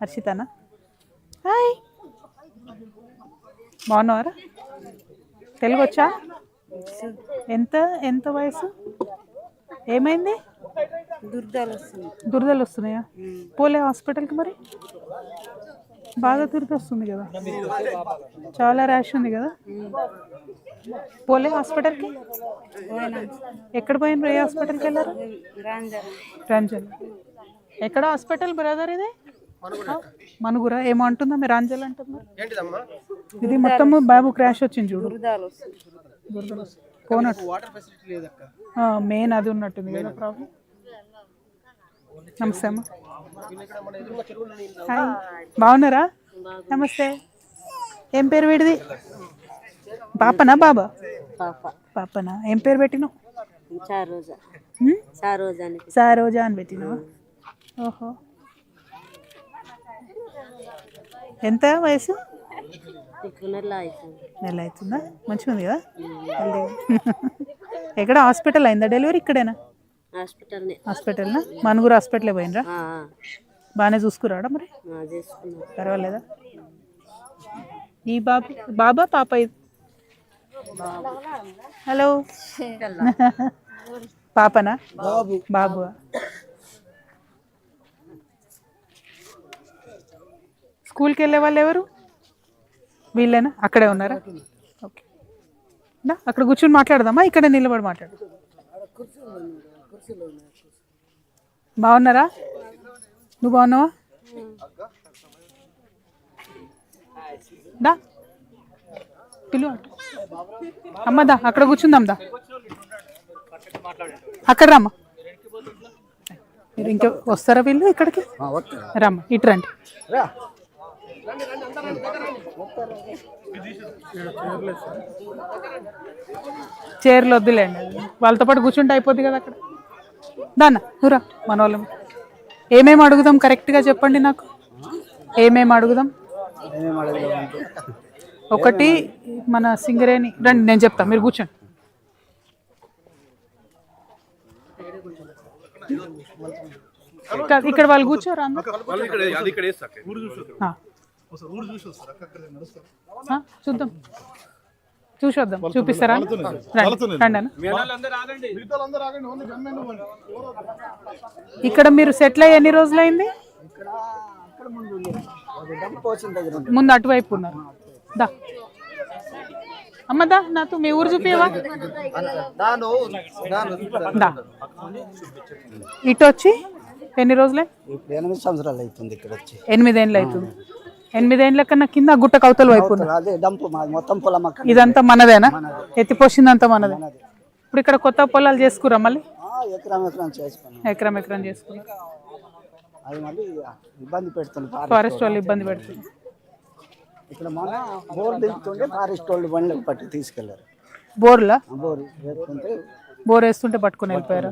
హర్షితనా? Hi, బాగున్నావారా? Telugu వచ్చా? ఎంత ఎంత వయసు? ఏమైంది? దురదలు వస్తున్నాయా? పోలే హాస్పిటల్కి మరి? బాగా దురద వస్తుంది కదా, చాలా ర్యాష్ ఉంది కదా. పోలే హాస్పిటల్కి? ఎక్కడ పోయినారు? ఏ హాస్పిటల్కి వెళ్ళారు? రాంజల్. ఎక్కడ హాస్పిటల్ బ్రదర్ ఇది? మనుగురా. ఏమో అంటుందా మీరు? రాంజల్ అంటున్నారు. ఇది మొత్తము బాబు క్రాష్ వచ్చింది చూడు, పోనట్టు. మెయిన్ అది ఉన్నట్టుంది కదా ప్రాబ్లం. నమస్తే అమ్మ. హాయ్, బాగున్నారా? నమస్తే. ఏం పేరు వీడిది? పాపనా బాబా? పాపనా. ఏం పేరు పెట్టినావు? సారోజా అని పెట్టినావా? ఓహో. ఎంత వయసు? నెల అవుతుందా? మంచిగా ఉంది కదా. ఎక్కడ హాస్పిటల్ అయిందా డెలివరీ? ఇక్కడేనా? హాస్పిటల్నా? మనుగురు హాస్పిటల్ పోయినరా? బాగానే చూసుకురాడా మరి? పర్వాలేదా? ఈ బాబు బాబా పాప ఇది? హలో. పాపనా? బాబు. స్కూల్కి వెళ్ళే వాళ్ళు ఎవరు? వీళ్ళేనా? అక్కడే ఉన్నారా? ఓకే, అక్కడ కూర్చొని మాట్లాడదామా? ఇక్కడ నిలబడి మాట్లాడు. బాగున్నారా? నువ్వు బాగున్నావా? దా పిలు అమ్మదా, అక్కడ కూర్చుందాం దా. అక్కడ రమ్మా. మీరు ఇంకా వస్తారా వీళ్ళు ఇక్కడికి? రమ్మ, ఇటు రండి. చైర్లు వద్దులేండి, వాళ్ళతో పాటు కూర్చుంటే అయిపోద్ది కదా అక్కడ. దాన్న నువ్వురా. మన వాళ్ళం ఏమేమి అడుగుదాం కరెక్ట్గా చెప్పండి నాకు. ఏమేమి అడుగుదాం? ఒకటి మన సింగరేణి. రండి నేను చెప్తాను, మీరు కూర్చోండి. ఇక్కడ వాళ్ళు కూర్చోరా? చూద్దాం, చూసొద్దాం. చూపిస్తారా? రండి. ఇక్కడ మీరు సెటిల్ అయ్యి ఎన్ని రోజులైంది? ముందు అటువైపు ఉన్నారు. దా అమ్మదా, నాతో మీ ఊరు చూపివా? దా. ఇటు వచ్చి ఎన్ని రోజులే? 8 సంవత్సరాలు అవుతుంది ఇక్కడ వచ్చి. 8 ఏళ్ళు అవుతుంది. 8 ఏళ్ళ కన్నా కింద గుట్ట కవతల వైపు ఇదంతా మనదేనా? ఎత్తిపోసిందంతా మనదే. ఇప్పుడు ఇక్కడ కొత్త పొలాలు చేసుకురా మళ్ళీ? ఎకరం చేసుకున్నా. ఫారెస్ట్ వాళ్ళు ఇబ్బంది పెడుతుంది. ఇక్కడ మన బోర్ దిగుతుంటే ఫారెస్ట్ వాళ్ళు బండ్లకు పట్టి తీసుకెళ్లారు. బోర్ వేస్తుంటే పట్టుకుని వెళ్ళిపోయారు.